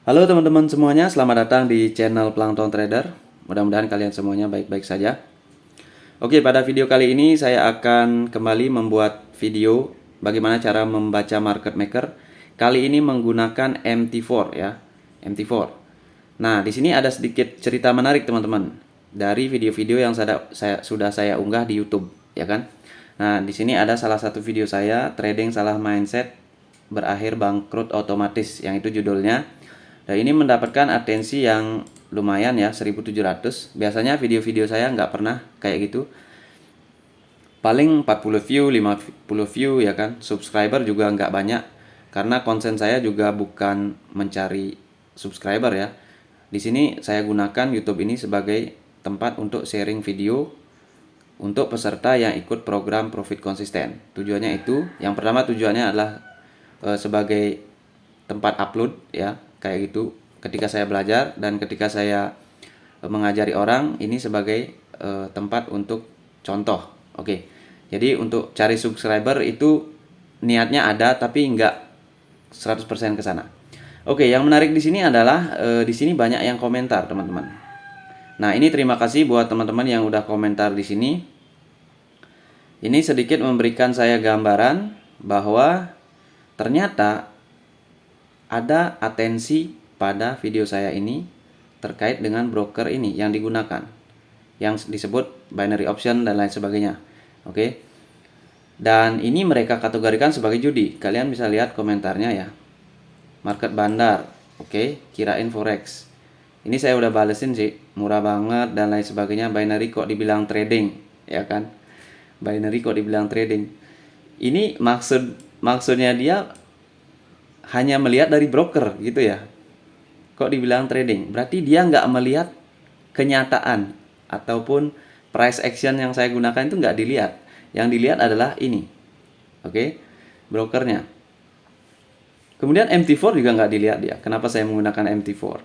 Halo teman-teman semuanya, selamat datang di channel Plankton Trader. Mudah-mudahan kalian semuanya baik-baik saja. Oke, pada video kali ini saya akan kembali membuat video bagaimana cara membaca market maker. Kali ini menggunakan MT4 ya, MT4. Nah, di sini ada sedikit cerita menarik teman-teman dari video-video yang sudah saya unggah di YouTube, ya kan? Nah, di sini ada salah satu video saya trading salah mindset berakhir bangkrut otomatis, yang itu judulnya. Dan ini mendapatkan atensi yang lumayan ya, 1700. Biasanya video-video saya nggak pernah kayak gitu. Paling 40 view, 50 view ya kan. Subscriber juga nggak banyak. Karena konsen saya juga bukan mencari subscriber ya. Di sini saya gunakan YouTube ini sebagai tempat untuk sharing video untuk peserta yang ikut program Profit Konsisten. Tujuannya itu, yang pertama tujuannya adalah sebagai tempat upload ya, kayak gitu ketika saya belajar, dan ketika saya mengajari orang ini sebagai tempat untuk contoh. Oke. Jadi untuk cari subscriber itu niatnya ada tapi nggak 100% ke sana. Oke, yang menarik di sini adalah di sini banyak yang komentar, teman-teman. Nah, ini terima kasih buat teman-teman yang udah komentar di sini. Ini sedikit memberikan saya gambaran bahwa ternyata ada atensi pada video saya ini terkait dengan broker ini yang digunakan, yang disebut binary option dan lain sebagainya. Oke. Dan ini mereka kategorikan sebagai judi. Kalian bisa lihat komentarnya ya. Market bandar, oke, kirain forex. Ini saya udah balesin sih, murah banget dan lain sebagainya. Binary kok dibilang trading, ya kan? Binary kok dibilang trading. Ini maksudnya dia hanya melihat dari broker gitu ya. Kok dibilang trading? Berarti dia nggak melihat kenyataan ataupun price action yang saya gunakan itu nggak dilihat. Yang dilihat adalah ini, oke, brokernya. Kemudian MT4 juga nggak dilihat dia. Kenapa saya menggunakan MT4?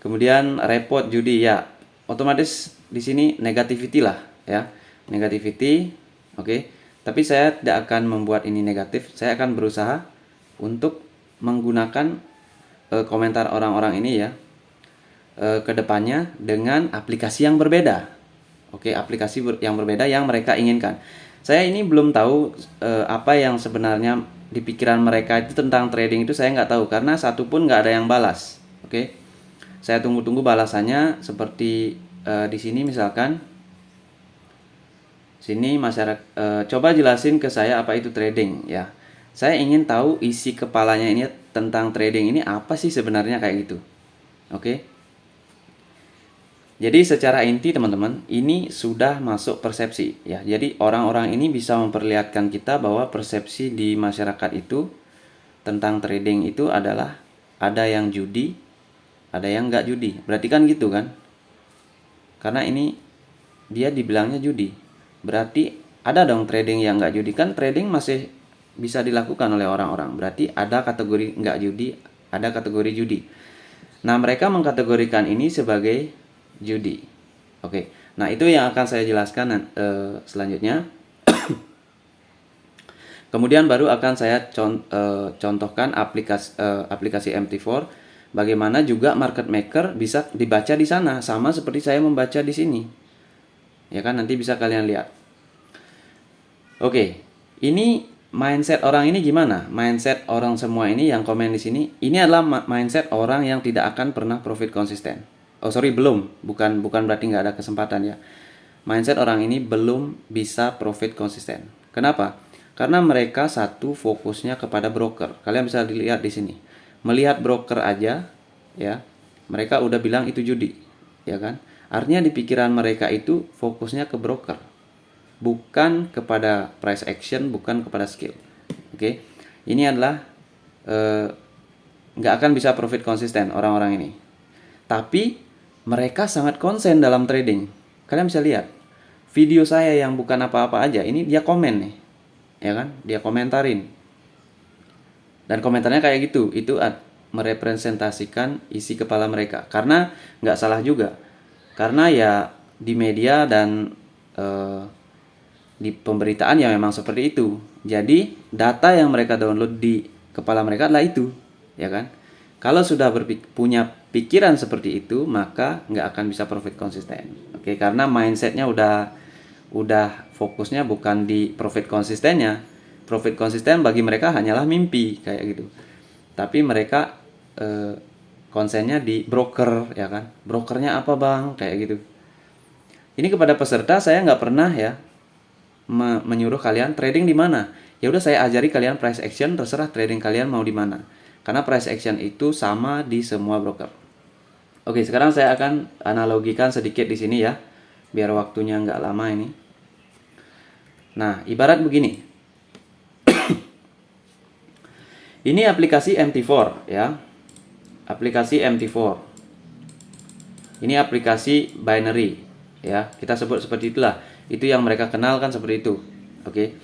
Kemudian report judi ya, otomatis di sini negativity lah ya, negativity, oke. Tapi saya tidak akan membuat ini negatif. Saya akan berusaha untuk menggunakan komentar orang-orang ini ya ke depannya dengan aplikasi yang berbeda. Oke, aplikasi yang berbeda yang mereka inginkan. Saya ini belum tahu apa yang sebenarnya di pikiran mereka itu tentang trading itu, saya nggak tahu karena satu pun nggak ada yang balas. Oke, saya tunggu-tunggu balasannya seperti di sini misalkan. Sini masyarakat coba jelasin ke saya apa itu trading ya. Saya ingin tahu isi kepalanya ini tentang trading ini apa sih sebenarnya kayak gitu. Oke. Jadi secara inti teman-teman, ini sudah masuk persepsi ya. Jadi orang-orang ini bisa memperlihatkan kita bahwa persepsi di masyarakat itu tentang trading itu adalah ada yang judi, ada yang nggak judi. Berarti kan gitu kan? Karena ini dia dibilangnya judi. Berarti ada dong trading yang nggak judi. Kan trading masih bisa dilakukan oleh orang-orang. Berarti ada kategori nggak judi, ada kategori judi. Nah, mereka mengkategorikan ini sebagai judi. Oke. Nah, itu yang akan saya jelaskan selanjutnya. Kemudian baru akan saya contohkan aplikasi MT4. Bagaimana juga market maker bisa dibaca di sana, sama seperti saya membaca di sini. Ya kan, nanti bisa kalian lihat. Oke. Ini mindset orang ini gimana? Mindset orang semua ini yang komen di sini, ini adalah mindset orang yang tidak akan pernah profit konsisten. Oh sorry, bukan berarti nggak ada kesempatan ya. Mindset orang ini belum bisa profit konsisten. Kenapa? Karena mereka satu fokusnya kepada broker. Kalian bisa dilihat di sini. Melihat broker aja ya, mereka udah bilang itu judi, ya kan? Artinya di pikiran mereka itu fokusnya ke broker, bukan kepada price action, bukan kepada skill. Oke. Ini adalah nggak akan bisa profit konsisten orang-orang ini. Tapi mereka sangat konsen dalam trading. Kalian bisa lihat video saya yang bukan apa-apa aja, ini dia komen nih, ya kan? Dia komentarin. Dan komentarnya kayak gitu, itu merepresentasikan isi kepala mereka. Karena nggak salah juga. Karena ya di media dan di pemberitaan ya memang seperti itu. Jadi data yang mereka download di kepala mereka adalah itu, ya kan? Kalau sudah punya pikiran seperti itu, maka nggak akan bisa profit konsisten. Oke, karena mindsetnya udah fokusnya bukan di profit konsistennya. Profit konsisten bagi mereka hanyalah mimpi kayak gitu. Tapi mereka konsennya di broker, ya kan? Brokernya apa bang? Kayak gitu. Ini kepada peserta saya nggak pernah ya menyuruh kalian trading di mana. Ya udah saya ajari kalian price action, terserah trading kalian mau di mana. Karena price action itu sama di semua broker. Oke, sekarang saya akan analogikan sedikit di sini ya, biar waktunya nggak lama ini. Nah, ibarat begini. Ini aplikasi MT4 ya. Aplikasi MT4. Ini aplikasi binary ya. Kita sebut seperti itulah. Itu yang mereka kenal kan seperti itu. Oke.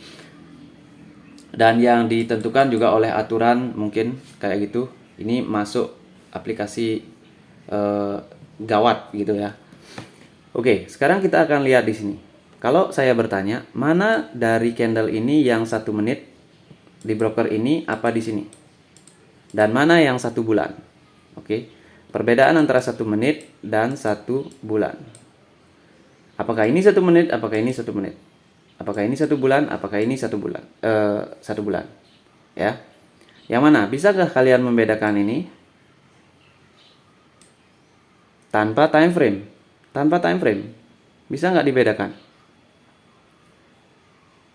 Dan yang ditentukan juga oleh aturan mungkin kayak gitu. Ini masuk aplikasi gawat gitu ya. Oke, sekarang kita akan lihat di sini. Kalau saya bertanya, mana dari candle ini yang 1 menit di broker ini apa di sini? Dan mana yang 1 bulan? Oke. Perbedaan antara 1 menit dan 1 bulan. Apakah ini 1 menit? Apakah ini 1 menit? Apakah ini 1 bulan? Apakah ini 1 bulan? 1 bulan. Ya. Yang mana? Bisakah kalian membedakan ini? Tanpa time frame. Tanpa time frame. Bisa nggak dibedakan?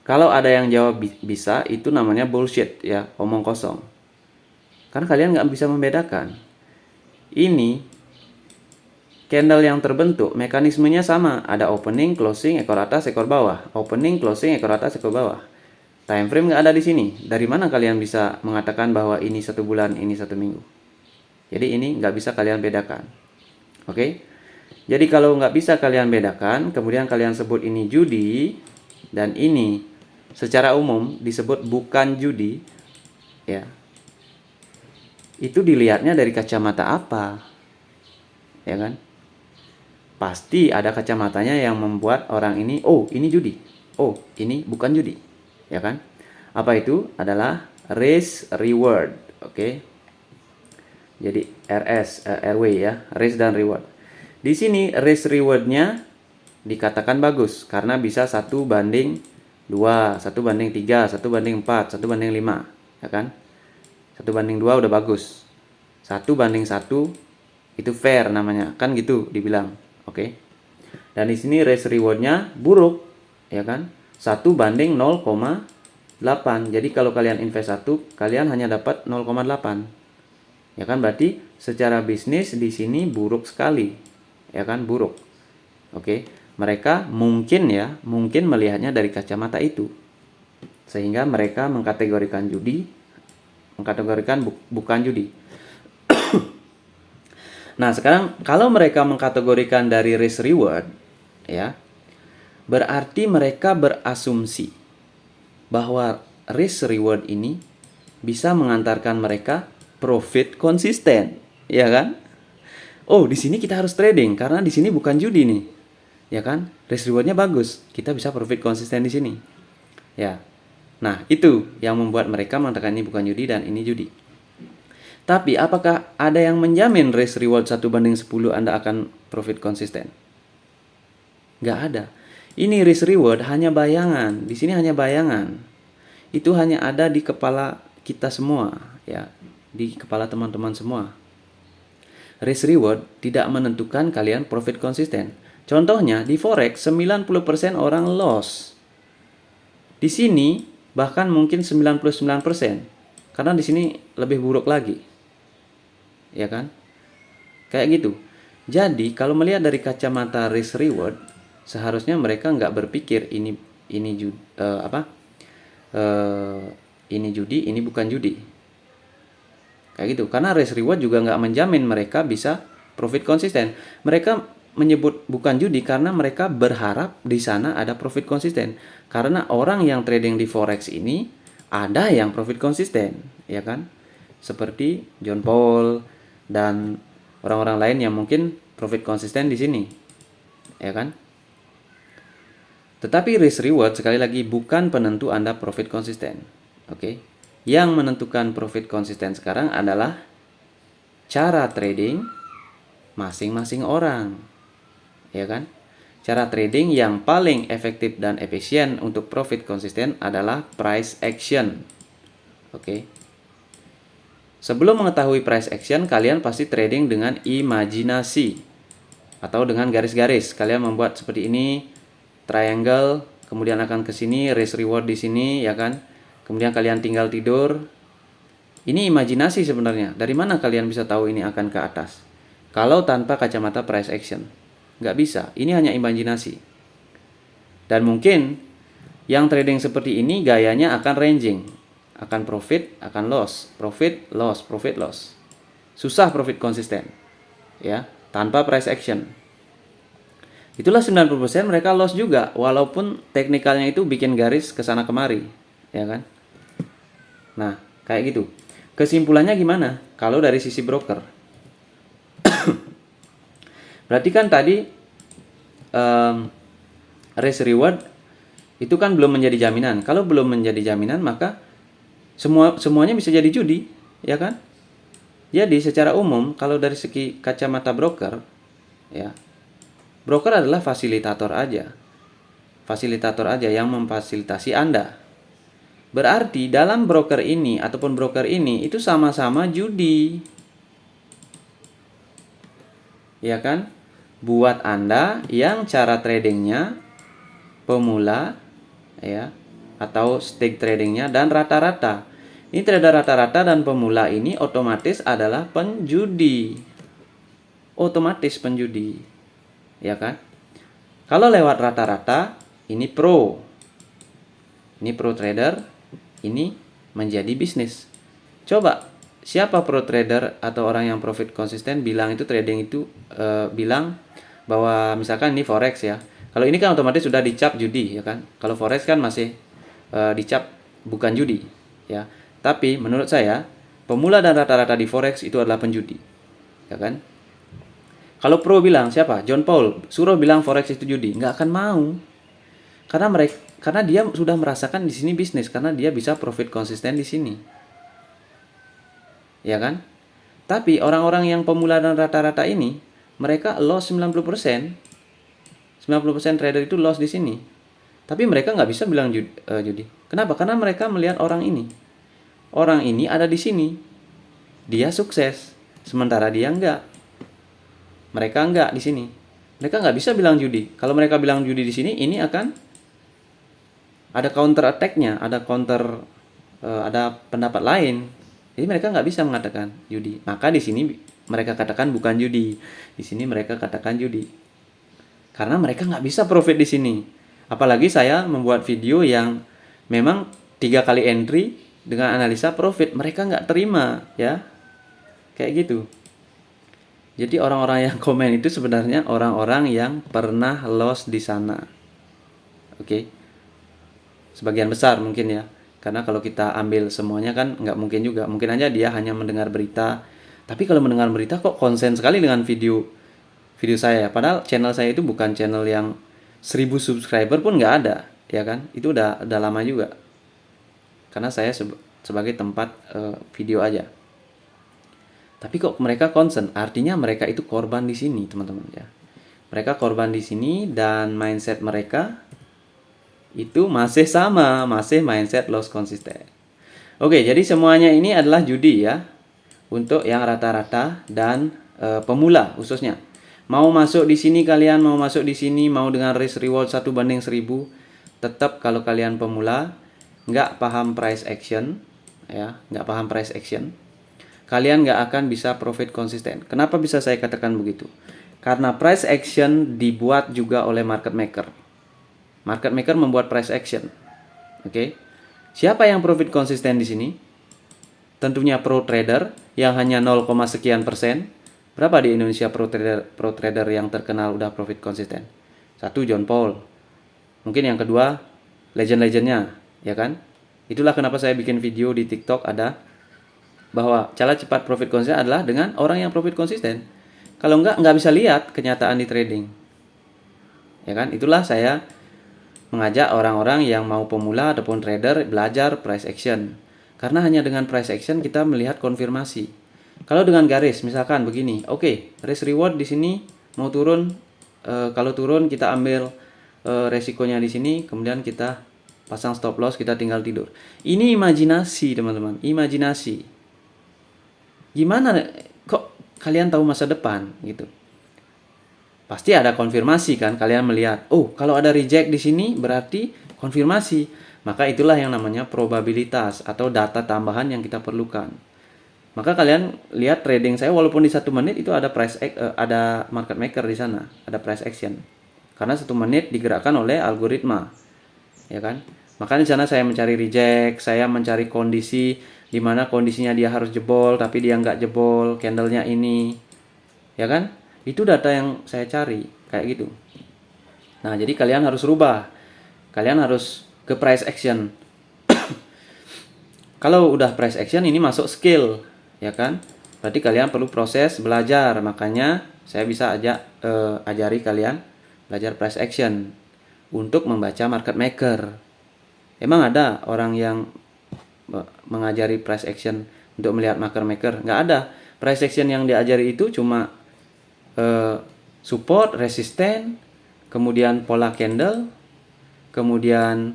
Kalau ada yang jawab bisa, itu namanya bullshit ya, omong kosong. Karena kalian nggak bisa membedakan. Ini candle yang terbentuk, mekanismenya sama. Ada opening, closing, ekor atas, ekor bawah. Opening, closing, ekor atas, ekor bawah. Time frame nggak ada di sini. Dari mana kalian bisa mengatakan bahwa ini 1 bulan, ini 1 minggu? Jadi ini nggak bisa kalian bedakan. Oke? Jadi kalau nggak bisa kalian bedakan, kemudian kalian sebut ini judi, dan ini secara umum disebut bukan judi, ya. Itu dilihatnya dari kacamata apa? Ya kan? Pasti ada kacamatanya yang membuat orang ini, oh ini judi, oh ini bukan judi, ya kan? Apa itu? Adalah risk reward, oke? Jadi RW ya, risk dan reward. Di sini risk rewardnya dikatakan bagus karena bisa 1:2, 1:3, 1:4, 1:5, ya kan? 1:2 udah bagus. 1:1 itu fair namanya, kan gitu dibilang. Oke. Dan di sini risk rewardnya buruk, ya kan? 1:0,8. Jadi kalau kalian invest 1, kalian hanya dapat 0,8. Ya kan? Berarti secara bisnis di sini buruk sekali. Ya kan? Buruk. Oke. Mereka mungkin melihatnya dari kacamata itu. Sehingga mereka mengkategorikan judi, bukan judi. Nah, sekarang kalau mereka mengkategorikan dari risk reward, ya, berarti mereka berasumsi bahwa risk reward ini bisa mengantarkan mereka profit konsisten, ya kan? Oh, di sini kita harus trading karena di sini bukan judi nih. Ya kan? Risk rewardnya bagus, kita bisa profit konsisten di sini. Ya. Nah, itu yang membuat mereka mengatakan ini bukan judi dan ini judi. Tapi apakah ada yang menjamin risk reward 1:10 Anda akan profit konsisten? Nggak ada. Ini risk reward hanya bayangan. Di sini hanya bayangan. Itu hanya ada di kepala kita semua, ya, di kepala teman-teman semua. Risk reward tidak menentukan kalian profit konsisten. Contohnya di forex 90% orang loss. Di sini bahkan mungkin 99%. Karena di sini lebih buruk lagi. Ya kan? Kayak gitu. Jadi kalau melihat dari kacamata risk reward, seharusnya mereka nggak berpikir ini judi, ini judi, ini bukan judi. Kayak gitu. Karena risk reward juga nggak menjamin mereka bisa profit konsisten. Mereka menyebut bukan judi karena mereka berharap di sana ada profit konsisten. Karena orang yang trading di forex ini ada yang profit konsisten, ya kan? Seperti John Paul dan orang-orang lain yang mungkin profit konsisten di sini, ya kan? Tetapi risk reward sekali lagi bukan penentu Anda profit konsisten, oke? Yang menentukan profit konsisten sekarang adalah cara trading masing-masing orang, ya kan? Cara trading yang paling efektif dan efisien untuk profit konsisten adalah price action. Oke. Sebelum mengetahui price action, kalian pasti trading dengan imajinasi atau dengan garis-garis. Kalian membuat seperti ini, triangle, kemudian akan ke sini, risk reward di sini, ya kan? Kemudian kalian tinggal tidur. Ini imajinasi sebenarnya. Dari mana kalian bisa tahu ini akan ke atas? Kalau tanpa kacamata price action, nggak bisa. Ini hanya imajinasi. Dan mungkin yang trading seperti ini gayanya akan ranging, akan profit, akan loss, profit, loss, profit, loss. Susah profit konsisten, ya, tanpa price action. Itulah 90% mereka loss juga, walaupun teknikalnya itu bikin garis ke sana kemari, ya kan? Nah, kayak gitu. Kesimpulannya gimana? Kalau dari sisi broker, berarti kan tadi risk reward itu kan belum menjadi jaminan. Kalau belum menjadi jaminan, maka semuanya bisa jadi judi, ya kan? Jadi secara umum kalau dari segi kacamata broker, ya, broker adalah fasilitator aja. Fasilitator aja yang memfasilitasi Anda. Berarti dalam broker ini ataupun broker ini itu sama-sama judi. Ya kan? Buat Anda yang cara tradingnya pemula, ya, atau stake tradingnya dan rata-rata. Ini trader rata-rata dan pemula ini otomatis adalah penjudi. Otomatis penjudi. Ya kan? Kalau lewat rata-rata, ini pro. Ini pro trader, ini menjadi bisnis. Coba, siapa pro trader atau orang yang profit konsisten bilang itu trading itu bilang bahwa misalkan ini forex ya. Kalau ini kan otomatis sudah dicap judi, ya kan? Kalau forex kan masih dicap bukan judi, ya. Tapi menurut saya, pemula dan rata-rata di forex itu adalah penjudi, ya kan? Kalau pro bilang siapa? John Paul suruh bilang forex itu judi, nggak akan mau. Karena dia sudah merasakan di sini bisnis, karena dia bisa profit konsisten di sini. Ya kan? Tapi orang-orang yang pemula dan rata-rata ini, mereka loss 90%. 90% trader itu loss di sini. Tapi mereka nggak bisa bilang judi. Kenapa? Karena mereka melihat orang ini. Orang ini ada di sini. Dia sukses, sementara dia enggak. Mereka enggak di sini. Mereka nggak bisa bilang judi. Kalau mereka bilang judi di sini, ini akan ada counter attack-nya, ada pendapat lain. Jadi mereka nggak bisa mengatakan judi. Maka di sini mereka katakan bukan judi. Di sini mereka katakan judi. Karena mereka nggak bisa profit di sini. Apalagi saya membuat video yang memang 3 kali entry dengan analisa profit. Mereka nggak terima, ya. Kayak gitu. Jadi orang-orang yang komen itu sebenarnya orang-orang yang pernah loss di sana. Oke. Sebagian besar mungkin ya. Karena kalau kita ambil semuanya kan nggak mungkin juga. Mungkin aja dia hanya mendengar berita. Tapi kalau mendengar berita kok konsen sekali dengan video saya. Padahal channel saya itu bukan channel yang 1000 subscriber pun nggak ada. Ya kan? Itu udah lama juga. Karena saya sebagai tempat video aja. Tapi kok mereka concern, artinya mereka itu korban di sini, teman-teman ya. Mereka korban di sini dan mindset mereka itu masih sama, masih mindset loss konsisten. Oke, jadi semuanya ini adalah judi ya. Untuk yang rata-rata dan pemula khususnya. Mau masuk di sini kalian, mau masuk di sini, mau dengan risk reward 1/1000, tetap kalau kalian pemula nggak paham price action, ya, nggak paham price action, kalian nggak akan bisa profit konsisten. Kenapa bisa saya katakan begitu? Karena price action dibuat juga oleh market maker. Market maker membuat price action. Oke. Siapa yang profit konsisten di sini? Tentunya pro trader yang hanya 0, sekian persen. Berapa di Indonesia pro trader yang terkenal udah profit konsisten? 1, John Paul. Mungkin yang kedua legend-legendnya, ya kan? Itulah kenapa saya bikin video di TikTok ada bahwa cara cepat profit konsisten adalah dengan orang yang profit konsisten. Kalau nggak bisa lihat kenyataan di trading. Ya kan? Itulah saya mengajak orang-orang yang mau pemula ataupun trader belajar price action. Karena hanya dengan price action kita melihat konfirmasi. Kalau dengan garis, misalkan begini, oke, risk reward di sini mau turun, kalau turun kita ambil resikonya di sini, kemudian kita pasang stop loss, kita tinggal tidur. Ini imajinasi, teman-teman, imajinasi. Gimana kok kalian tahu masa depan gitu? Pasti ada konfirmasi kan, kalian melihat, oh kalau ada reject di sini berarti konfirmasi. Maka itulah yang namanya probabilitas atau data tambahan yang kita perlukan. Maka kalian lihat trading saya walaupun di 1 menit itu ada ada market maker di sana, ada price action. Karena 1 menit digerakkan oleh algoritma. Ya kan? Maka di sana saya mencari reject, saya mencari kondisi di mana kondisinya dia harus jebol tapi dia nggak jebol, candlenya ini. Ya kan? Itu data yang saya cari, kayak gitu. Nah, jadi kalian harus rubah. Kalian harus ke price action. Kalau udah price action ini masuk skill, ya kan? Berarti kalian perlu proses belajar. Makanya saya bisa ajari kalian belajar price action untuk membaca market maker. Emang ada orang yang mengajari price action untuk melihat market maker? Nggak ada. Price action yang diajari itu cuma support, resisten, kemudian pola candle, kemudian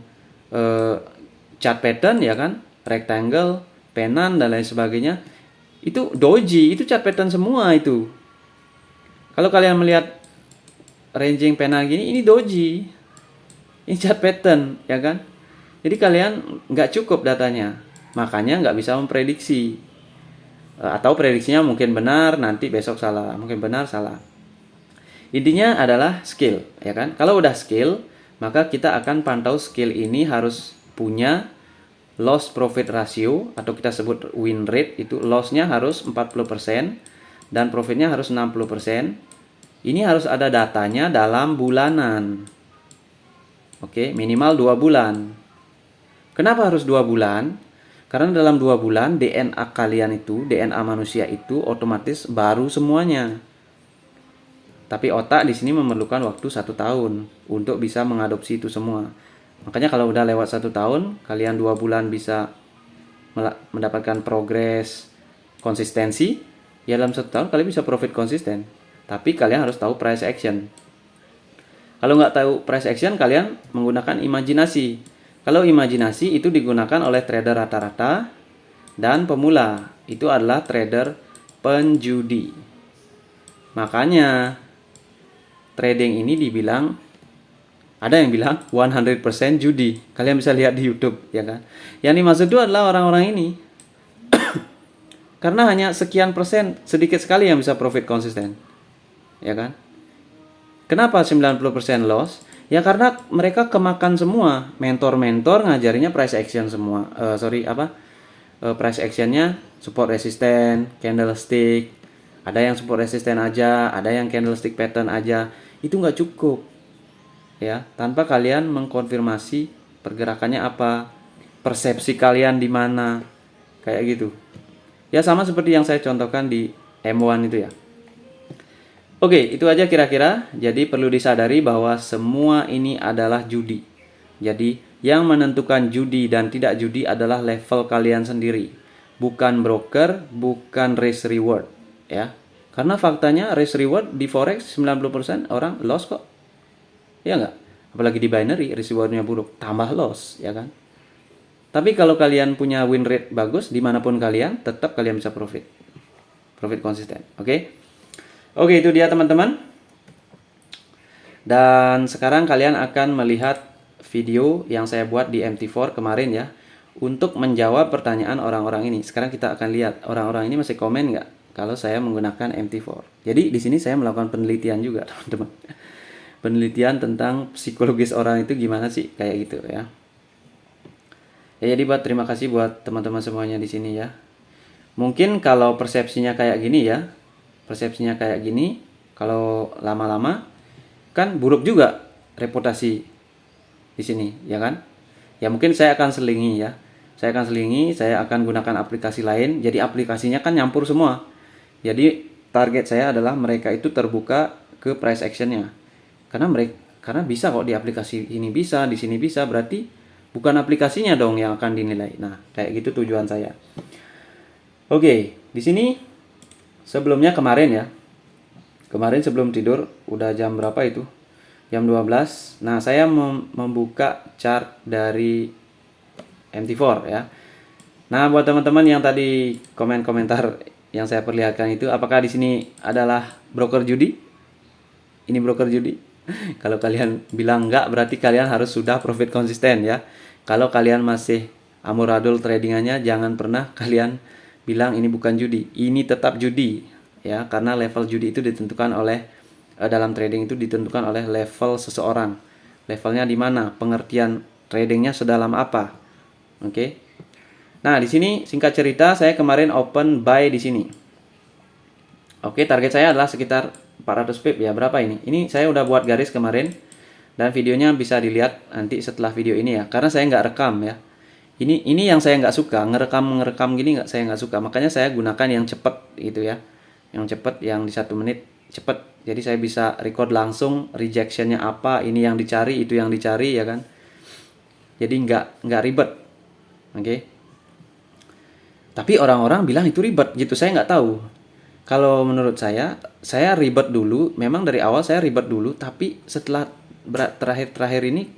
chart pattern, ya kan, rectangle, penan dan lain sebagainya. Itu doji, itu chart pattern semua itu. Kalau kalian melihat ranging pena gini, ini doji, ini chart pattern, ya kan. Jadi kalian nggak cukup datanya, makanya nggak bisa memprediksi. Atau prediksinya mungkin benar, nanti besok salah, mungkin benar, salah. Intinya adalah skill, ya kan? Kalau udah skill, maka kita akan pantau skill ini harus punya loss profit ratio atau kita sebut win rate, itu lossnya harus 40% dan profitnya harus 60%. Ini harus ada datanya dalam bulanan. Oke, minimal 2 bulan. Kenapa harus 2 bulan? Karena dalam 2 bulan DNA kalian itu, DNA manusia itu otomatis baru semuanya. Tapi otak di sini memerlukan waktu 1 tahun untuk bisa mengadopsi itu semua. Makanya kalau udah lewat 1 tahun, kalian 2 bulan bisa mendapatkan progres konsistensi, ya dalam 1 tahun kalian bisa profit konsisten. Tapi kalian harus tahu price action. Kalau nggak tahu price action, kalian menggunakan imajinasi. Kalau imajinasi itu digunakan oleh trader rata-rata dan pemula. Itu adalah trader penjudi. Makanya trading ini dibilang, ada yang bilang 100% judi. Kalian bisa lihat di YouTube, ya kan. Yang dimaksud itu adalah orang-orang ini. Karena hanya sekian persen, sedikit sekali yang bisa profit konsisten. Ya kan? Kenapa 90% loss? Ya karena mereka kemakan semua. Mentor-mentor ngajarinya price action semua. Price actionnya support resisten, candlestick. Ada yang support resisten aja, ada yang candlestick pattern aja. Itu nggak cukup. Ya, tanpa kalian mengkonfirmasi pergerakannya apa, persepsi kalian di mana, kayak gitu. Ya sama seperti yang saya contohkan di M1 itu ya. Oke, itu aja kira-kira. Jadi perlu disadari bahwa semua ini adalah judi. Jadi yang menentukan judi dan tidak judi adalah level kalian sendiri. Bukan broker, bukan risk reward, ya. Karena faktanya risk reward di forex 90% orang loss kok. Ya enggak? Apalagi di binary risk rewardnya buruk, tambah loss, ya kan? Tapi kalau kalian punya win rate bagus dimanapun kalian, tetap kalian bisa profit konsisten. Oke? Oke, itu dia teman-teman. Dan sekarang kalian akan melihat video yang saya buat di MT4 kemarin ya, untuk menjawab pertanyaan orang-orang ini. Sekarang kita akan lihat orang-orang ini masih komen nggak kalau saya menggunakan MT4. Jadi di sini saya melakukan penelitian juga teman-teman. Penelitian tentang psikologis orang itu gimana sih, kayak gitu ya. Ya jadi terima kasih buat teman-teman semuanya di sini ya. Mungkin kalau persepsinya kayak gini ya, kalau lama-lama kan buruk juga reputasi di sini, ya kan? Ya mungkin saya akan selingi ya. Saya akan gunakan aplikasi lain. Jadi aplikasinya kan nyampur semua. Jadi target saya adalah mereka itu terbuka ke price actionnya. Karena bisa kok di aplikasi ini bisa, di sini bisa, berarti bukan aplikasinya dong yang akan dinilai. Nah, kayak gitu tujuan saya. Oke, di sini Sebelumnya kemarin ya. Kemarin sebelum tidur, udah jam berapa itu? Jam 12. Nah, saya membuka chart dari MT4 ya. Nah, buat teman-teman yang tadi komen-komentar yang saya perlihatkan itu, apakah di sini adalah broker judi? Ini broker judi? Kalau kalian bilang enggak, berarti kalian harus sudah profit konsisten ya. Kalau kalian masih amburadul tradingannya, jangan pernah kalian bilang ini bukan judi. Ini tetap judi ya, karena level judi itu ditentukan oleh dalam trading itu ditentukan oleh level seseorang. Levelnya di mana? Pengertian tradingnya sedalam apa? Oke. Nah, di sini singkat cerita saya kemarin open buy di sini. Oke, target saya adalah sekitar 400 pip ya. Berapa ini? Ini saya udah buat garis kemarin dan videonya bisa dilihat nanti setelah video ini ya. Karena saya nggak rekam ya. Ini yang saya nggak suka, ngerekam gini saya nggak suka. Makanya saya gunakan yang cepet gitu ya. Yang cepet, yang di 1 menit cepet. Jadi saya bisa record langsung rejectionnya apa, ini yang dicari, itu yang dicari ya kan. Jadi nggak ribet. Oke. Tapi orang-orang bilang itu ribet gitu, saya nggak tahu. Kalau menurut saya ribet dulu, memang dari awal saya ribet dulu, tapi setelah terakhir ini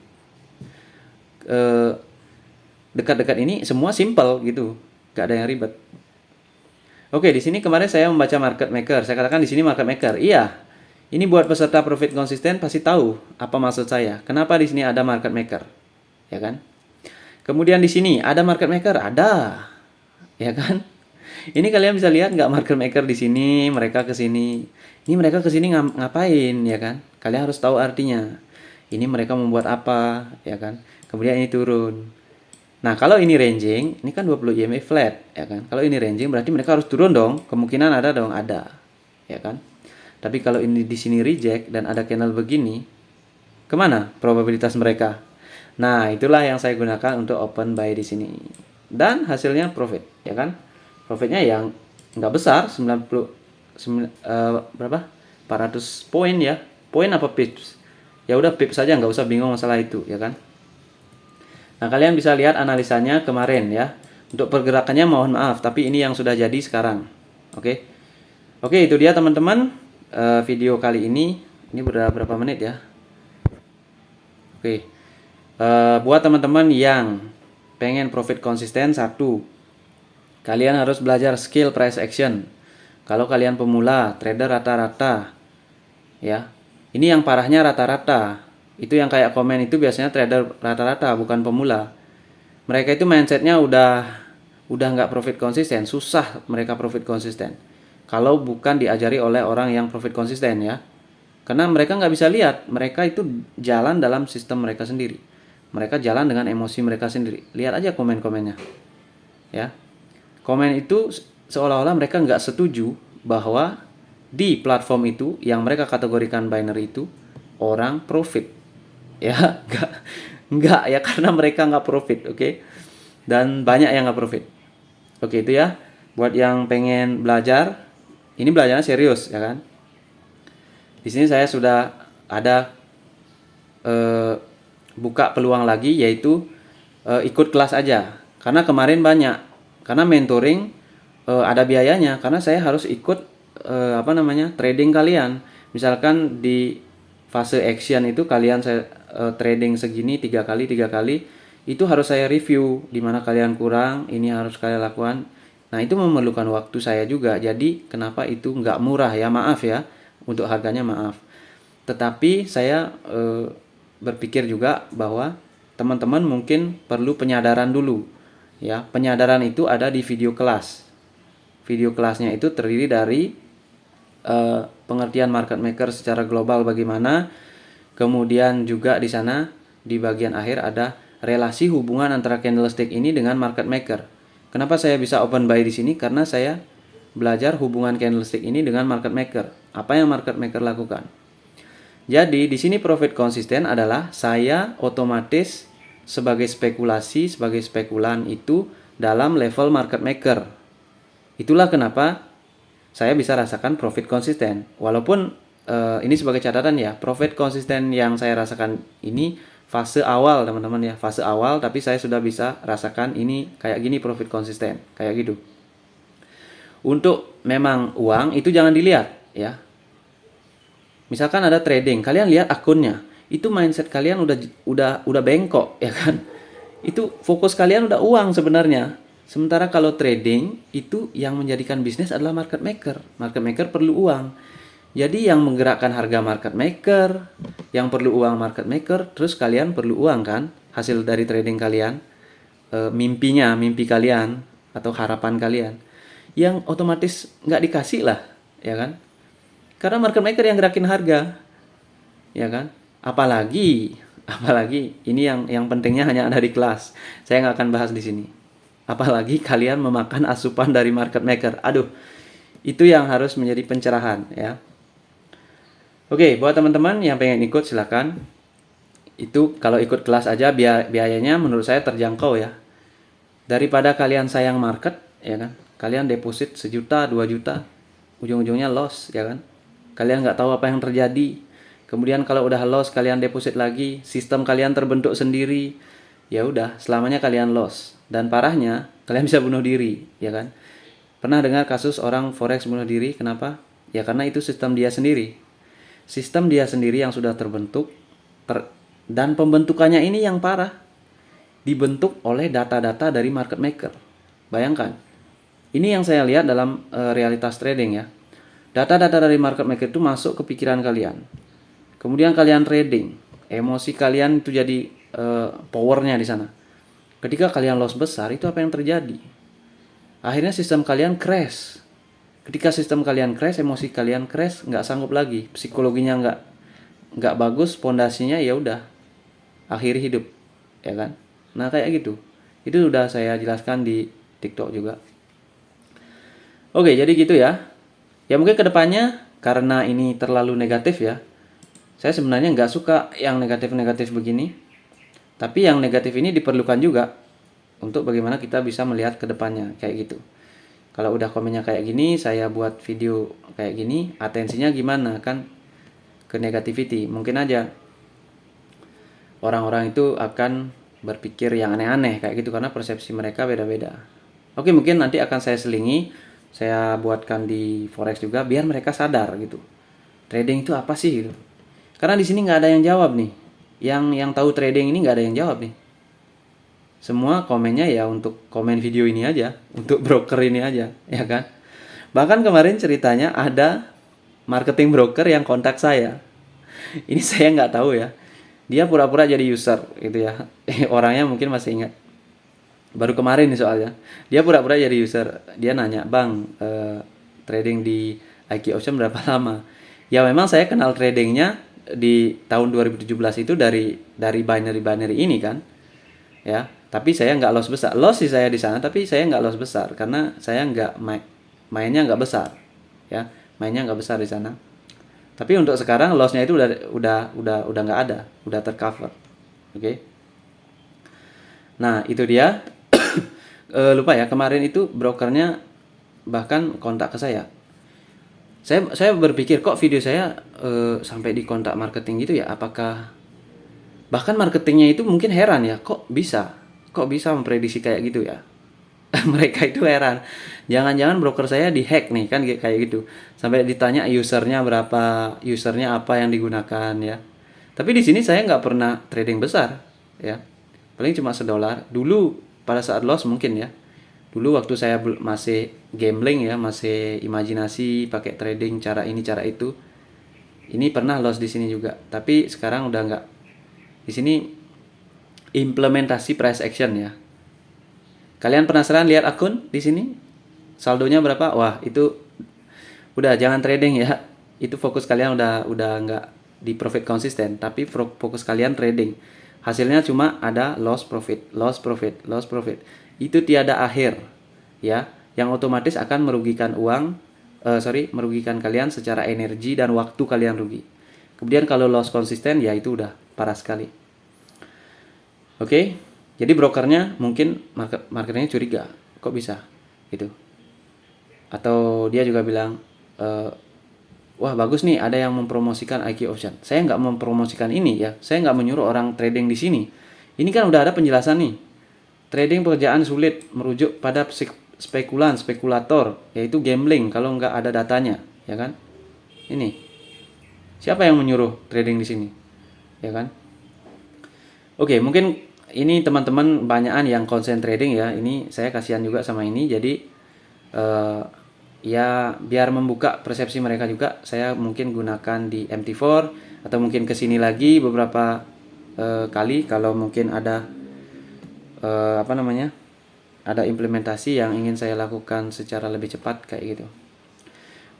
dekat-dekat ini semua simple gitu, nggak ada yang ribet. Oke, di sini kemarin saya membaca market maker, saya katakan di sini market maker, iya. Ini buat peserta profit konsisten pasti tahu apa maksud saya. Kenapa di sini ada market maker, ya kan? Kemudian di sini ada market maker, ada, ya kan? Ini kalian bisa lihat nggak market maker di sini, mereka ke sini. Ini mereka ke sini ngapain, ya kan? Kalian harus tahu artinya. Ini mereka membuat apa, ya kan? Kemudian ini turun. Nah, kalau ini ranging, ini kan 20 EMA flat, ya kan? Kalau ini ranging berarti mereka harus turun dong. Kemungkinan ada dong, ada. Ya kan? Tapi kalau ini di sini reject dan ada candle begini, kemana probabilitas mereka? Nah, itulah yang saya gunakan untuk open buy di sini. Dan hasilnya profit, ya kan? Profitnya yang nggak besar, 400 poin ya. Poin apa pips? Ya udah pips saja, nggak usah bingung masalah itu, ya kan? Nah, kalian bisa lihat analisanya kemarin ya. Untuk pergerakannya mohon maaf, tapi ini yang sudah jadi sekarang. Oke. Oke, itu dia teman-teman. Video kali ini berapa menit ya? Oke. Buat teman-teman yang pengen profit konsisten, satu, kalian harus belajar skill price action. Kalau kalian pemula, trader rata-rata, ya. Ini yang parahnya rata-rata. Itu yang kayak komen itu biasanya trader rata-rata, bukan pemula. Mereka itu mindsetnya udah nggak profit konsisten, susah mereka profit konsisten. Kalau bukan diajari oleh orang yang profit konsisten ya. Karena mereka nggak bisa lihat, mereka itu jalan dalam sistem mereka sendiri. Mereka jalan dengan emosi mereka sendiri. Lihat aja komen-komennya. Ya. Komen itu seolah-olah mereka nggak setuju bahwa di platform itu yang mereka kategorikan binary itu orang profit. Ya, nggak ya, karena mereka nggak profit, oke? Dan banyak yang nggak profit. Oke, itu ya. Buat yang pengen belajar, ini belajarnya serius ya kan. Di sini saya sudah ada buka peluang lagi, yaitu ikut kelas aja. Karena kemarin banyak, karena mentoring ada biayanya, karena saya harus ikut trading kalian. Misalkan di fase action itu kalian saya trading segini 3 kali itu harus saya review di mana kalian kurang, ini harus kalian lakukan. Nah, itu memerlukan waktu saya juga. Jadi kenapa itu nggak murah ya, maaf ya, untuk harganya maaf. Tetapi saya berpikir juga bahwa teman-teman mungkin perlu penyadaran dulu ya. Penyadaran itu ada di video kelas. Video kelasnya itu terdiri dari pengertian market maker secara global bagaimana. Kemudian juga di sana di bagian akhir ada relasi hubungan antara candlestick ini dengan market maker. Kenapa saya bisa open buy di sini? Karena saya belajar hubungan candlestick ini dengan market maker. Apa yang market maker lakukan? Jadi di sini profit konsisten adalah saya otomatis sebagai spekulasi, sebagai spekulan itu dalam level market maker. Itulah kenapa saya bisa rasakan profit konsisten. Walaupun ini sebagai catatan ya, profit konsisten yang saya rasakan ini fase awal teman-teman ya, fase awal, tapi saya sudah bisa rasakan ini kayak gini profit konsisten, kayak gitu. Untuk memang uang itu jangan dilihat ya. Misalkan ada trading, kalian lihat akunnya, itu mindset kalian udah bengkok ya kan. Itu fokus kalian udah uang sebenarnya. Sementara kalau trading itu yang menjadikan bisnis adalah market maker. Market maker perlu uang. Jadi yang menggerakkan harga market maker, yang perlu uang market maker, terus kalian perlu uang kan hasil dari trading kalian, mimpi kalian atau harapan kalian, yang otomatis nggak dikasih lah, ya kan? Karena market maker yang gerakin harga, ya kan? Apalagi ini yang pentingnya hanya ada di kelas. Saya nggak akan bahas di sini. Apalagi kalian memakan asupan dari market maker. Aduh, itu yang harus menjadi pencerahan ya. Oke, buat teman-teman yang pengen ikut silakan. Itu kalau ikut kelas aja biayanya menurut saya terjangkau ya. Daripada kalian sayang market, ya kan? Kalian deposit 1 juta, 2 juta, ujung-ujungnya loss, ya kan? Kalian nggak tahu apa yang terjadi. Kemudian kalau udah loss, kalian deposit lagi, sistem kalian terbentuk sendiri. Ya udah, selamanya kalian loss. Dan parahnya, kalian bisa bunuh diri, ya kan? Pernah dengar kasus orang forex bunuh diri? Kenapa? Ya karena itu sistem dia sendiri. Sistem dia sendiri yang sudah terbentuk, dan pembentukannya ini yang parah. Dibentuk oleh data-data dari market maker. Bayangkan. Ini yang saya lihat dalam realitas trading ya. Data-data dari market maker itu masuk ke pikiran kalian. Kemudian kalian trading. Emosi kalian itu jadi powernya di sana. Ketika kalian loss besar, itu apa yang terjadi? Akhirnya sistem kalian crash. Ketika sistem kalian crash, emosi kalian crash, nggak sanggup lagi, psikologinya nggak bagus, pondasinya ya udah akhiri hidup, ya kan? Nah kayak gitu. Itu udah saya jelaskan di TikTok juga. Oke, jadi gitu ya. Ya mungkin kedepannya karena ini terlalu negatif ya. Saya sebenarnya nggak suka yang negatif-negatif begini. Tapi yang negatif ini diperlukan juga untuk bagaimana kita bisa melihat kedepannya kayak gitu. Kalau udah komennya kayak gini, saya buat video kayak gini, atensinya gimana kan ke negativity. Mungkin aja orang-orang itu akan berpikir yang aneh-aneh kayak gitu karena persepsi mereka beda-beda. Oke, mungkin nanti akan saya selingi, saya buatkan di forex juga biar mereka sadar gitu. Trading itu apa sih gitu. Karena di sini nggak ada yang jawab nih. Yang tahu trading ini nggak ada yang jawab nih. Semua komennya ya untuk komen video ini aja, untuk broker ini aja, ya kan? Bahkan kemarin ceritanya ada marketing broker yang kontak saya. Ini saya nggak tahu ya. Dia pura-pura jadi user gitu ya. Orangnya mungkin masih ingat. Baru kemarin nih soalnya. Dia pura-pura jadi user. Dia nanya, "Bang, trading di IQ Option berapa lama?" Ya memang saya kenal tradingnya di tahun 2017 itu dari binary ini kan. Ya, tapi saya nggak loss besar. Loss sih saya di sana, tapi saya nggak loss besar karena saya nggak mainnya nggak besar, ya, mainnya nggak besar di sana. Tapi untuk sekarang lossnya itu udah nggak ada, udah tercover, oke. Nah itu dia. Lupa ya kemarin itu brokernya bahkan kontak ke saya. Saya berpikir kok video saya sampai di kontak marketing gitu ya, apakah bahkan marketingnya itu mungkin heran ya, kok bisa memprediksi kayak gitu ya. Mereka itu heran, jangan-jangan broker saya dihack nih kan kayak gitu, sampai ditanya usernya berapa, usernya apa yang digunakan ya. Tapi di sini saya nggak pernah trading besar ya, paling cuma $1 dulu pada saat loss mungkin ya. Dulu waktu saya masih gambling ya, masih imajinasi pakai trading cara ini cara itu, ini pernah loss di sini juga. Tapi sekarang udah nggak. Di sini implementasi price action ya. Kalian penasaran lihat akun di sini? Saldonya berapa? Wah, itu udah jangan trading ya. Itu fokus kalian udah nggak di profit konsisten, tapi fokus kalian trading. Hasilnya cuma ada loss profit. Itu tiada akhir ya, yang otomatis akan merugikan merugikan kalian secara energi dan waktu kalian rugi. Kemudian kalau loss konsisten ya itu udah parah sekali. Oke, jadi brokernya mungkin marketingnya curiga, kok bisa gitu. Atau dia juga bilang, wah bagus nih ada yang mempromosikan IQ Option. Saya nggak mempromosikan ini ya, saya nggak menyuruh orang trading di sini. Ini kan udah ada penjelasan nih. Trading pekerjaan sulit merujuk pada spekulator, yaitu gambling kalau nggak ada datanya, ya kan? Ini siapa yang menyuruh trading di sini, ya kan? Oke, mungkin ini teman-teman banyakan yang konsen trading ya. Ini saya kasihan juga sama ini. Jadi ya biar membuka persepsi mereka juga, saya mungkin gunakan di MT4 atau mungkin ke sini lagi beberapa kali kalau mungkin ada apa namanya? Ada implementasi yang ingin saya lakukan secara lebih cepat kayak gitu.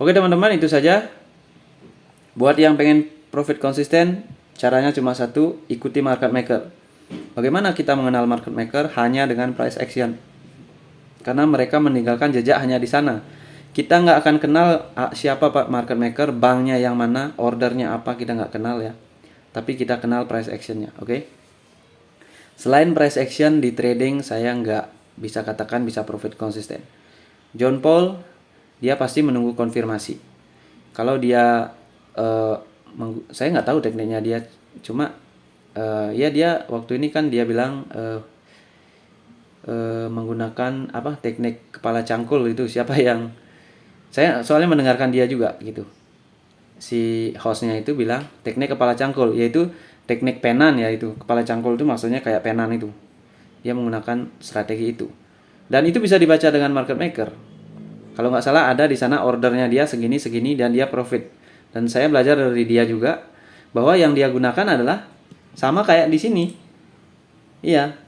Oke teman-teman, itu saja. Buat yang pengen profit konsisten, caranya cuma satu, ikuti market maker. Bagaimana kita mengenal market maker? Hanya dengan price action. Karena mereka meninggalkan jejak hanya di sana. Kita nggak akan kenal siapa Pak market maker, banknya yang mana, ordernya apa, kita nggak kenal ya. Tapi kita kenal price actionnya, oke? Selain price action di trading, saya nggak bisa katakan bisa profit konsisten. John Paul, dia pasti menunggu konfirmasi. Kalau dia saya nggak tahu tekniknya dia, cuma ya dia waktu ini kan dia bilang menggunakan apa teknik kepala cangkul itu. Siapa yang saya soalnya mendengarkan dia juga gitu, si hostnya itu bilang teknik kepala cangkul, yaitu teknik penan ya. Itu kepala cangkul itu maksudnya kayak penan itu, dia menggunakan strategi itu, dan itu bisa dibaca dengan market maker. Kalau nggak salah ada di sana ordernya dia segini segini dan dia profit. Dan saya belajar dari dia juga bahwa yang dia gunakan adalah sama kayak di sini. Iya.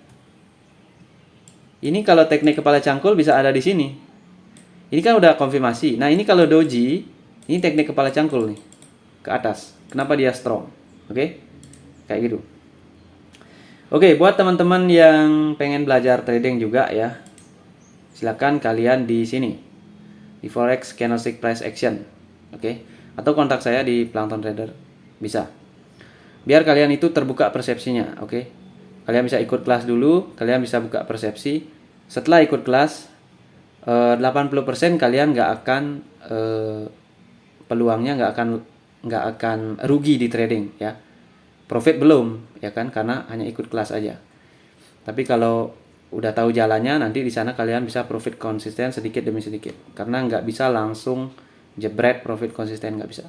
Ini kalau teknik kepala cangkul bisa ada di sini. Ini kan udah konfirmasi. Nah, ini kalau doji, ini teknik kepala cangkul nih. Ke atas. Kenapa dia strong? Oke? Kayak gitu. Oke, buat teman-teman yang pengen belajar trading juga ya, silakan kalian di sini. Di Forex Candlestick Price Action. Oke? Atau kontak saya di Plankton Trader. Bisa. Biar kalian itu terbuka persepsinya, oke? Kalian bisa ikut kelas dulu, kalian bisa buka persepsi. Setelah ikut kelas, 80% kalian nggak akan peluangnya nggak akan rugi di trading ya. Profit belum ya kan, karena hanya ikut kelas aja. Tapi kalau udah tahu jalannya, nanti di sana kalian bisa profit konsisten sedikit demi sedikit. Karena nggak bisa langsung jebret profit konsisten, nggak bisa.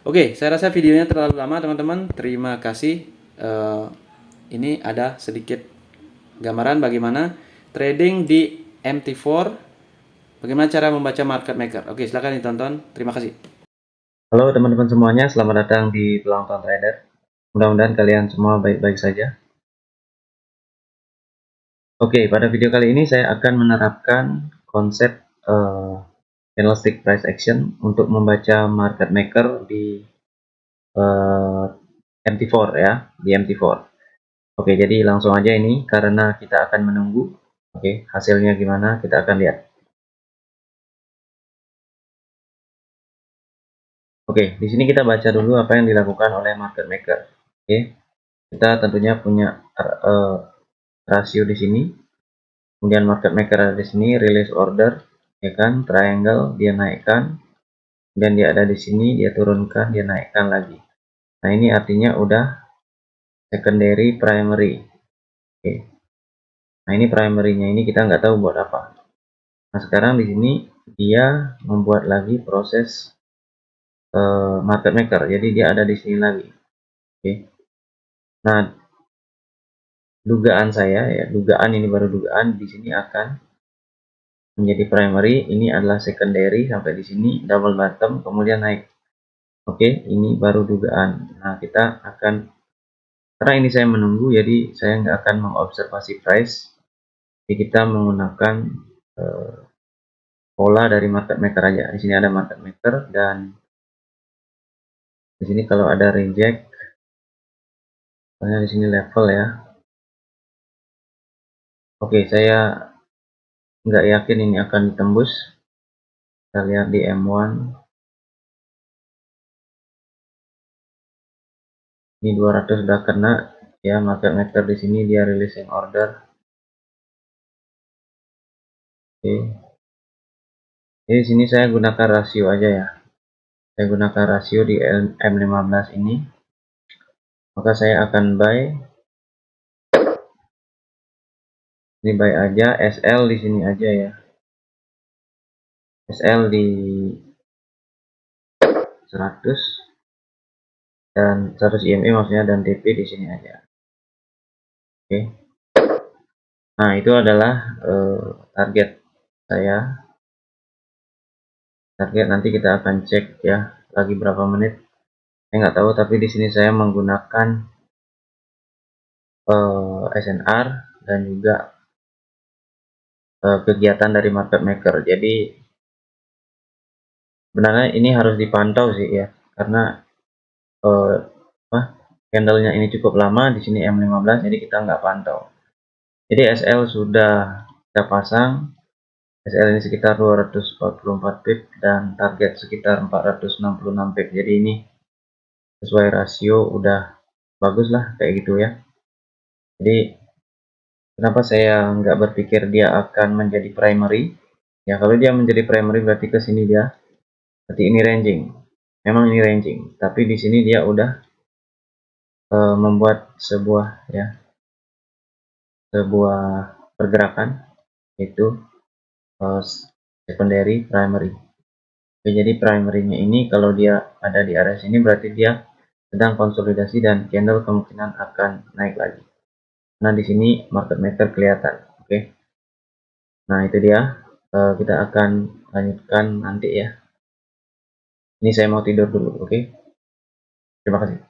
Oke, saya rasa videonya terlalu lama teman-teman. Terima kasih. Ini ada sedikit gambaran bagaimana trading di MT4, bagaimana cara membaca market maker. Oke, silahkan ditonton. Terima kasih. Halo teman-teman semuanya, selamat datang di Plankton Trader. Mudah-mudahan kalian semua baik-baik saja. Oke, pada video kali ini saya akan menerapkan konsep candlestick price action untuk membaca market maker di MT4 ya, di MT4. Oke, jadi langsung aja ini karena kita akan menunggu. Oke, hasilnya gimana kita akan lihat. Oke, di sini kita baca dulu apa yang dilakukan oleh market maker. Oke, kita tentunya punya rasio di sini. Kemudian market maker ada di sini, release order, ya kan, triangle dia naikkan, dan dia ada di sini, dia turunkan, dia naikkan lagi. Nah, ini artinya udah secondary, primary. Oke. Nah, ini primary-nya ini kita nggak tahu buat apa. Nah, sekarang di sini dia membuat lagi proses market maker. Jadi dia ada di sini lagi. Oke. Nah, dugaan saya ya, dugaan ini baru dugaan, di sini akan menjadi primary, ini adalah secondary sampai di sini double bottom kemudian naik. Oke, ini baru dugaan. Nah, kita akan, karena ini saya menunggu, jadi saya nggak akan mengobservasi price. Jadi kita menggunakan pola dari market maker aja. Di sini ada market maker dan di sini kalau ada reject, misalnya di sini level ya. Oke, saya nggak yakin ini akan ditembus. Kita lihat di M1. Ini 200 sudah kena ya, market maker di sini dia releasing order. Oke. Jadi sini saya gunakan rasio aja ya. Saya gunakan rasio di M15 ini. Maka saya akan buy. Ini buy aja, SL di sini aja ya. SL di 100 dan 100 IMA maksudnya, dan TP di sini aja. Oke. Nah, itu adalah target saya. Target nanti kita akan cek ya, lagi berapa menit. Saya nggak tahu, tapi di sini saya menggunakan SNR dan juga kegiatan dari market maker. Jadi sebenarnya ini harus dipantau sih ya, karena candlenya ini cukup lama di sini M15, jadi kita nggak pantau. Jadi SL sudah kita pasang. SL ini sekitar 244 pip dan target sekitar 466 pip. Jadi ini sesuai rasio udah bagus lah kayak gitu ya. Jadi kenapa saya nggak berpikir dia akan menjadi primary? Ya kalau dia menjadi primary berarti ke sini dia, berarti ini ranging. Memang ini ranging, tapi di sini dia udah membuat sebuah pergerakan, yaitu secondary primary. Oke, jadi primary-nya ini kalau dia ada di area sini berarti dia sedang konsolidasi dan candle kemungkinan akan naik lagi. Nah, di sini market maker kelihatan. Oke. Nah, itu dia. Kita akan lanjutkan nanti ya. Ini saya mau tidur dulu, oke? Terima kasih.